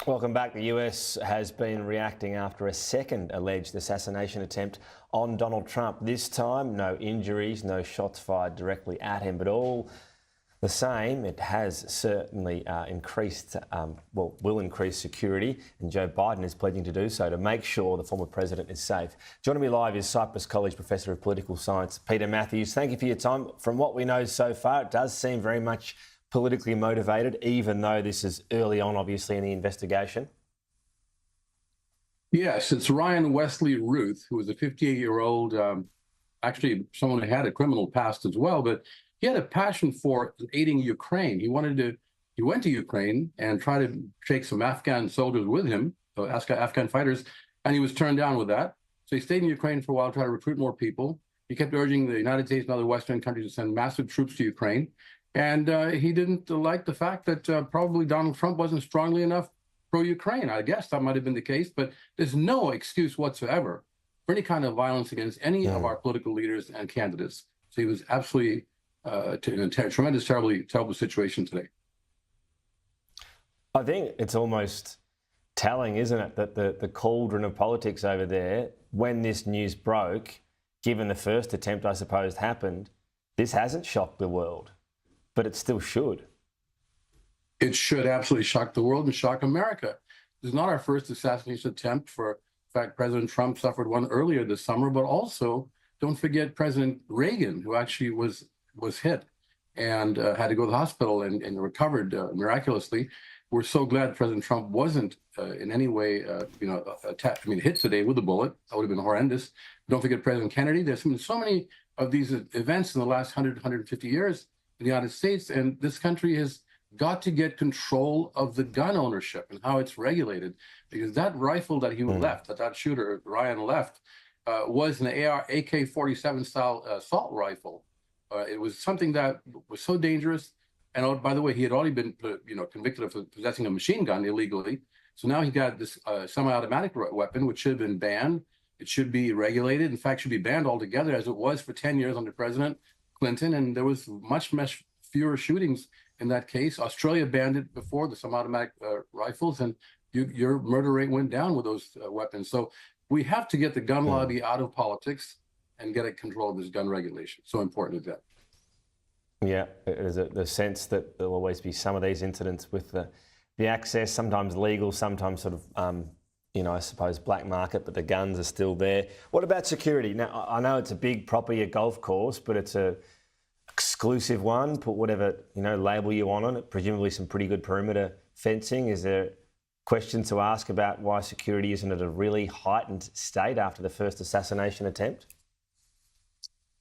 Welcome back. The US has been reacting after a second alleged assassination attempt on Donald Trump. This time, no injuries, no shots fired directly at him, but all the same, it has certainly increased, will increase security, and Joe Biden is pledging to do so to make sure the former president is safe. Joining me live is Cyprus College Professor of Political Science, Peter Matthews. Thank you for your time. From what we know so far, it does seem very much politically motivated, even though this is early on, obviously, in the investigation. Yes, it's Ryan Wesley Ruth, who was a 58-year-old, actually someone who had a criminal past as well, but he had a passion for aiding Ukraine. He went to Ukraine and tried to take some Afghan soldiers with him, so Afghan fighters, and he was turned down with that. So he stayed in Ukraine for a while, tried to recruit more people. He kept urging the United States and other Western countries to send massive troops to Ukraine. And he didn't like the fact that probably Donald Trump wasn't strongly enough pro-Ukraine. I guess that might have been the case, but there's no excuse whatsoever for any kind of violence against any of our political leaders and candidates. So he was absolutely in a tremendous, terrible situation today. I think it's almost telling, isn't it, that the cauldron of politics over there, when this news broke, given the first attempt, I suppose, happened, this hasn't shocked the world. But it still should. It should absolutely shock the world and shock America. This is not our first assassination attempt. In fact, President Trump suffered one earlier this summer, but also don't forget President Reagan, who actually was hit and had to go to the hospital and recovered miraculously. We're so glad President Trump wasn't in any way, hit today with a bullet. That would have been horrendous. Don't forget President Kennedy. There's been so many of these events in the last 150 years in the United States, and this country has got to get control of the gun ownership and how it's regulated, because that rifle that he left, that shooter Ryan left, was an AK-47 style assault rifle. It was something that was so dangerous. And oh, by the way, he had already been convicted of possessing a machine gun illegally. So now he got this semi-automatic weapon, which should have been banned. It should be regulated. In fact, should be banned altogether, as it was for 10 years under President Clinton, and there was much fewer shootings in that case. Australia banned it before, the semi-automatic rifles, and your murder rate went down with those weapons. So we have to get the gun lobby out of politics and get control of this gun regulation. So important is that. Yeah, there's the sense that there'll always be some of these incidents with the access, sometimes legal, sometimes sort of, I suppose black market, but the guns are still there. What about security? Now, I know it's a big property, a golf course, but it's a exclusive one. Put whatever, label you want on it, presumably some pretty good perimeter fencing. Is there questions to ask about why security isn't at a really heightened state after the first assassination attempt?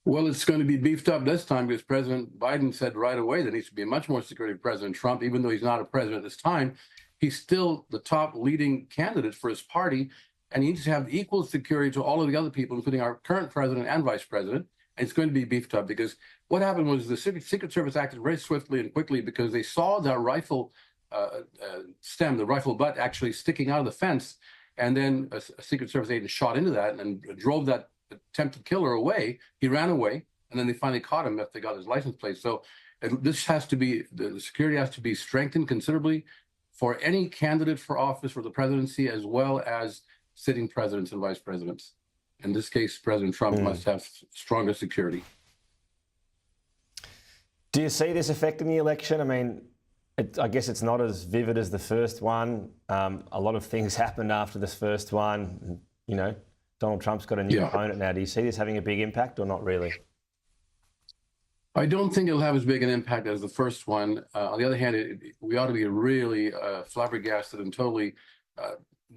Well, it's going to be beefed up this time because President Biden said right away there needs to be much more security for President Trump, even though he's not a president at this time. He's still the top leading candidate for his party, and he needs to have equal security to all of the other people, including our current president and vice president. And it's going to be beefed up because what happened was the Secret Service acted very swiftly and quickly because they saw that rifle stem, the rifle butt actually sticking out of the fence, and then a Secret Service agent shot into that and drove that attempted killer away. He ran away, and then they finally caught him after they got his license plate. So this has to be, the security has to be strengthened considerably for any candidate for office for the presidency, as well as sitting presidents and vice presidents. In this case, President Trump must have stronger security. Do you see this affecting the election? I mean, I guess it's not as vivid as the first one. A lot of things happened after this first one. Donald Trump's got a new opponent now. Do you see this having a big impact or not really? I don't think it'll have as big an impact as the first one. On the other hand, we ought to be really flabbergasted and totally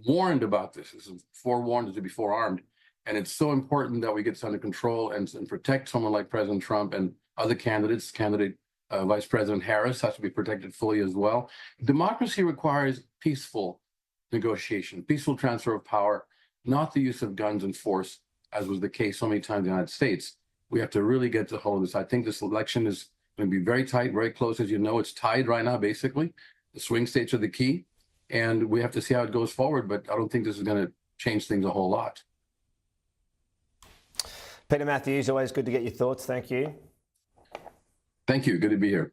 warned about this. It's forewarned to be forearmed. And it's so important that we get this under control and protect someone like President Trump and other candidates. Candidate Vice President Harris has to be protected fully as well. Democracy requires peaceful negotiation, peaceful transfer of power, not the use of guns and force, as was the case so many times in the United States. We have to really get to hold of this. I think this election is going to be very tight, very close. As you know, it's tied right now, basically. The swing states are the key, and we have to see how it goes forward, but I don't think this is going to change things a whole lot. Peter Matthews, always good to get your thoughts. Thank you. Thank you. Good to be here.